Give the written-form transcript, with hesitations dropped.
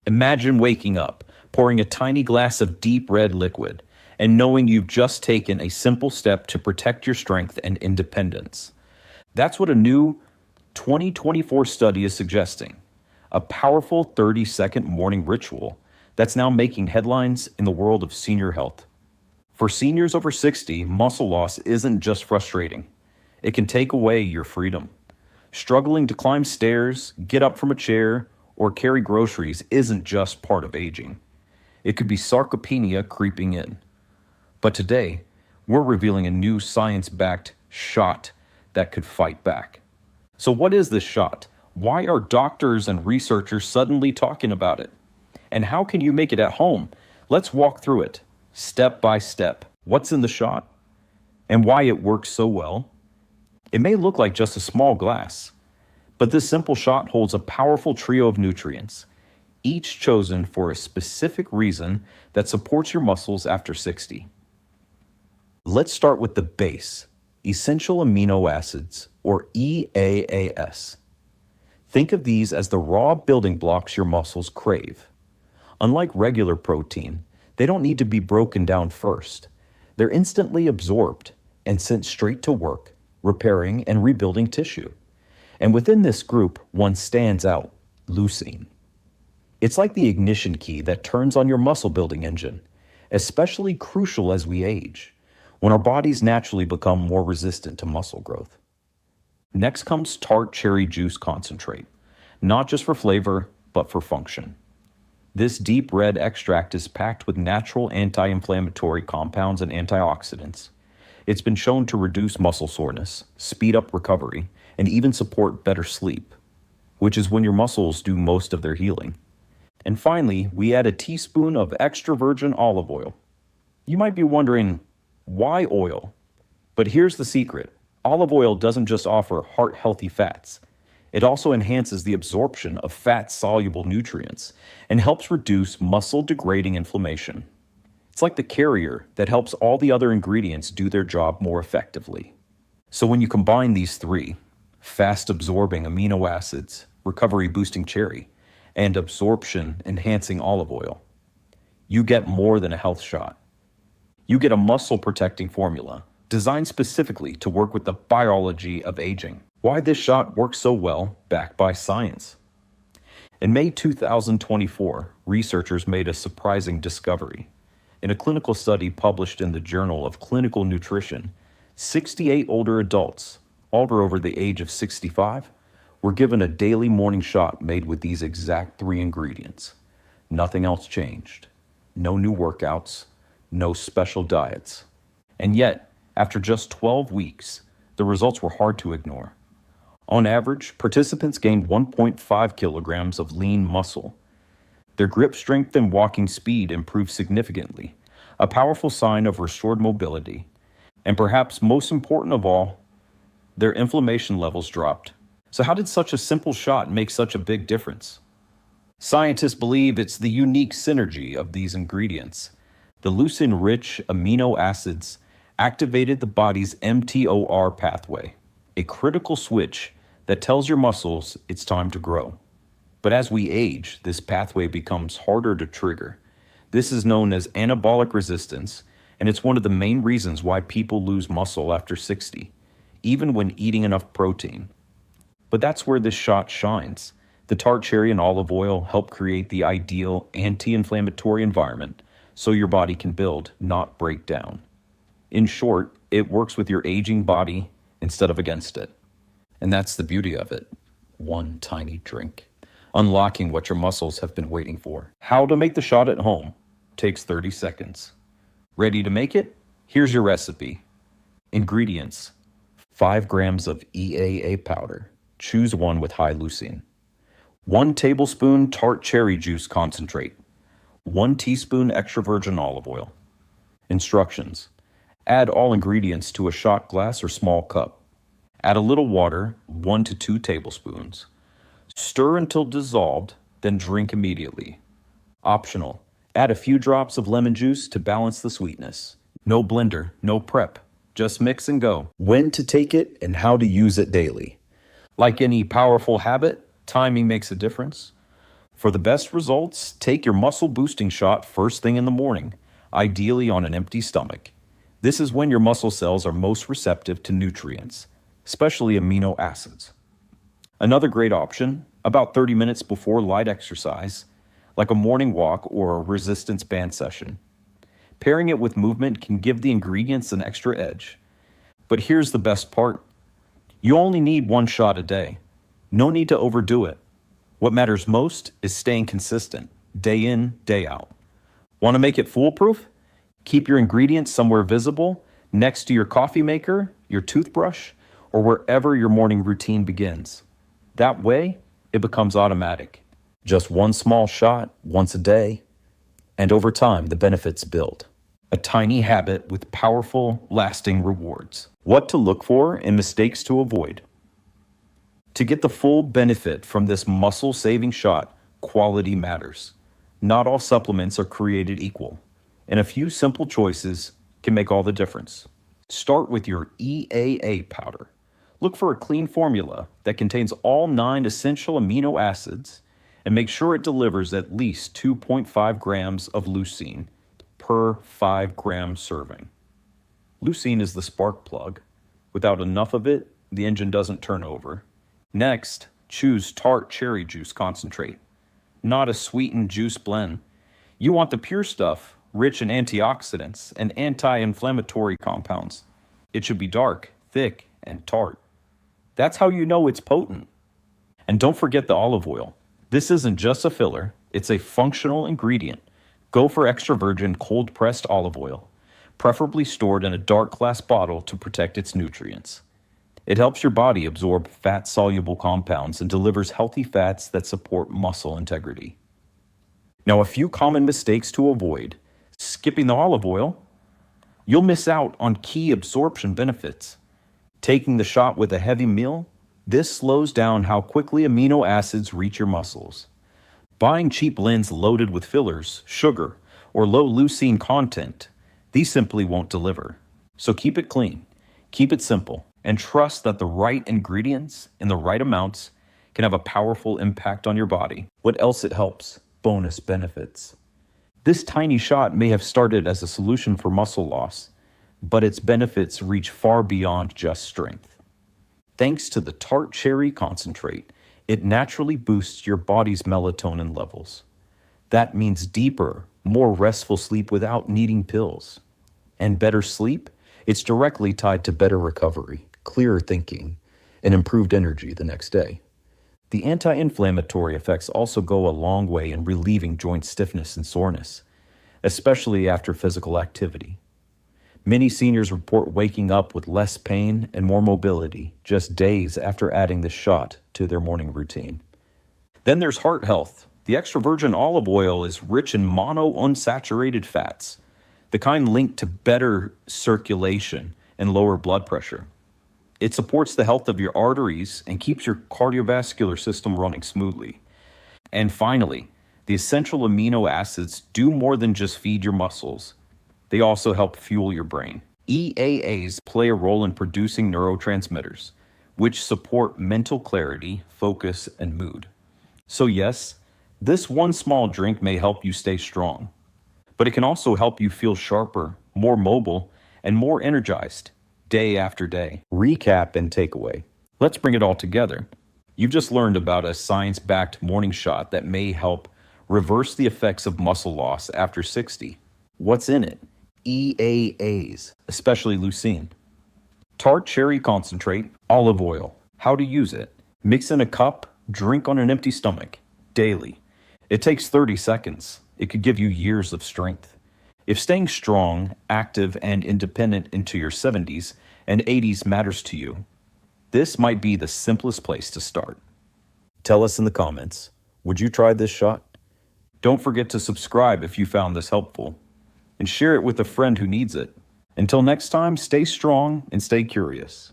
Imagine waking up, pouring a tiny glass of deep red liquid, and knowing you've just taken a simple step to protect your strength and independence. That's what a new 2024 study is suggesting. A powerful 30-second morning ritual that's now making headlines in the world of senior health. For seniors over 60, muscle loss isn't just frustrating. It can take away your freedom. Struggling to climb stairs, get up from a chair, or carry groceries isn't just part of aging. It could be sarcopenia creeping in. But today, we're revealing a new science-backed shot that could fight back. So what is this shot? Why are doctors and researchers suddenly talking about it? And how can you make it at home? Let's walk through it, step by step. What's in the shot? And why it works so well? It may look like just a small glass, but this simple shot holds a powerful trio of nutrients, each chosen for a specific reason that supports your muscles after 60. Let's start with the base, essential amino acids, or EAAs. Think of these as the raw building blocks your muscles crave. Unlike regular protein, they don't need to be broken down first. They're instantly absorbed and sent straight to work, repairing and rebuilding tissue. And within this group, one stands out, leucine. It's like the ignition key that turns on your muscle building engine, especially crucial as we age, when our bodies naturally become more resistant to muscle growth. Next comes tart cherry juice concentrate, not just for flavor, but for function. This deep red extract is packed with natural anti-inflammatory compounds and antioxidants. It's been shown to reduce muscle soreness, speed up recovery, and even support better sleep, which is when your muscles do most of their healing. And finally, we add a teaspoon of extra virgin olive oil. You might be wondering, why oil? But here's the secret. Olive oil doesn't just offer heart-healthy fats. It also enhances the absorption of fat-soluble nutrients and helps reduce muscle-degrading inflammation. It's like the carrier that helps all the other ingredients do their job more effectively. So when you combine these three, fast-absorbing amino acids, recovery-boosting cherry, and absorption-enhancing olive oil, you get more than a health shot. You get a muscle-protecting formula designed specifically to work with the biology of aging. Why this shot works so well, backed by science. In May 2024, researchers made a surprising discovery. In a clinical study published in the Journal of Clinical Nutrition, 68 older adults, all over the age of 65, were given a daily morning shot made with these exact three ingredients. Nothing else changed. No new workouts, no special diets. And yet, after just 12 weeks, the results were hard to ignore. On average, participants gained 1.5 kilograms of lean muscle. Their grip strength and walking speed improved significantly, a powerful sign of restored mobility. And perhaps most important of all, their inflammation levels dropped. So how did such a simple shot make such a big difference? Scientists believe it's the unique synergy of these ingredients. The leucine-rich amino acids activated the body's mTOR pathway, a critical switch that tells your muscles it's time to grow. But as we age, this pathway becomes harder to trigger. This is known as anabolic resistance, and it's one of the main reasons why people lose muscle after 60, even when eating enough protein. But that's where this shot shines. The tart cherry and olive oil help create the ideal anti-inflammatory environment so your body can build, not break down. In short, it works with your aging body instead of against it. And that's the beauty of it. One tiny drink. Unlocking what your muscles have been waiting for. How to make the shot at home takes 30 seconds. Ready to make it? Here's your recipe. Ingredients: 5 grams of EAA powder. Choose one with high leucine. 1 tablespoon tart cherry juice concentrate. 1 teaspoon extra virgin olive oil. Instructions: add all ingredients to a shot glass or small cup. Add a little water, 1 to 2 tablespoons. Stir until dissolved, then drink immediately. Optional: add a few drops of lemon juice to balance the sweetness. No blender, no prep, just mix and go. When to take it and how to use it daily. Like any powerful habit, timing makes a difference. For the best results, take your muscle boosting shot first thing in the morning, ideally on an empty stomach. This is when your muscle cells are most receptive to nutrients, especially amino acids. Another great option, about 30 minutes before light exercise, like a morning walk or a resistance band session. Pairing it with movement can give the ingredients an extra edge. But here's the best part. You only need one shot a day. No need to overdo it. What matters most is staying consistent, day in, day out. Want to make it foolproof? Keep your ingredients somewhere visible, next to your coffee maker, your toothbrush, or wherever your morning routine begins. That way, it becomes automatic. Just one small shot, once a day, and over time, the benefits build. A tiny habit with powerful, lasting rewards. What to look for and mistakes to avoid. To get the full benefit from this muscle-saving shot, quality matters. Not all supplements are created equal, and a few simple choices can make all the difference. Start with your EAA powder. Look for a clean formula that contains all 9 essential amino acids and make sure it delivers at least 2.5 grams of leucine per 5-gram serving. Leucine is the spark plug. Without enough of it, the engine doesn't turn over. Next, choose tart cherry juice concentrate, not a sweetened juice blend. You want the pure stuff, rich in antioxidants and anti-inflammatory compounds. It should be dark, thick, and tart. That's how you know it's potent. And don't forget the olive oil. This isn't just a filler, it's a functional ingredient. Go for extra virgin cold-pressed olive oil, preferably stored in a dark glass bottle to protect its nutrients. It helps your body absorb fat-soluble compounds and delivers healthy fats that support muscle integrity. Now, a few common mistakes to avoid. Skipping the olive oil, you'll miss out on key absorption benefits. Taking the shot with a heavy meal, this slows down how quickly amino acids reach your muscles. Buying cheap blends loaded with fillers, sugar, or low leucine content, these simply won't deliver. So keep it clean, keep it simple, and trust that the right ingredients in the right amounts can have a powerful impact on your body. What else it helps? Bonus benefits. This tiny shot may have started as a solution for muscle loss, but its benefits reach far beyond just strength. Thanks to the tart cherry concentrate, it naturally boosts your body's melatonin levels. That means deeper, more restful sleep without needing pills. And better sleep? It's directly tied to better recovery, clearer thinking, and improved energy the next day. The anti-inflammatory effects also go a long way in relieving joint stiffness and soreness, especially after physical activity. Many seniors report waking up with less pain and more mobility just days after adding this shot to their morning routine. Then there's heart health. The extra virgin olive oil is rich in monounsaturated fats, the kind linked to better circulation and lower blood pressure. It supports the health of your arteries and keeps your cardiovascular system running smoothly. And finally, the essential amino acids do more than just feed your muscles. They also help fuel your brain. EAAs play a role in producing neurotransmitters, which support mental clarity, focus, and mood. So yes, this one small drink may help you stay strong, but it can also help you feel sharper, more mobile, and more energized day after day. Recap and takeaway. Let's bring it all together. You've just learned about a science-backed morning shot that may help reverse the effects of muscle loss after 60. What's in it? EAAs, especially leucine. Tart cherry concentrate, olive oil. How to use it? Mix in a cup, drink on an empty stomach, daily. It takes 30 seconds. It could give you years of strength. If staying strong, active, and independent into your 70s and 80s matters to you, this might be the simplest place to start. Tell us in the comments, would you try this shot? Don't forget to subscribe if you found this helpful, and share it with a friend who needs it. Until next time, stay strong and stay curious.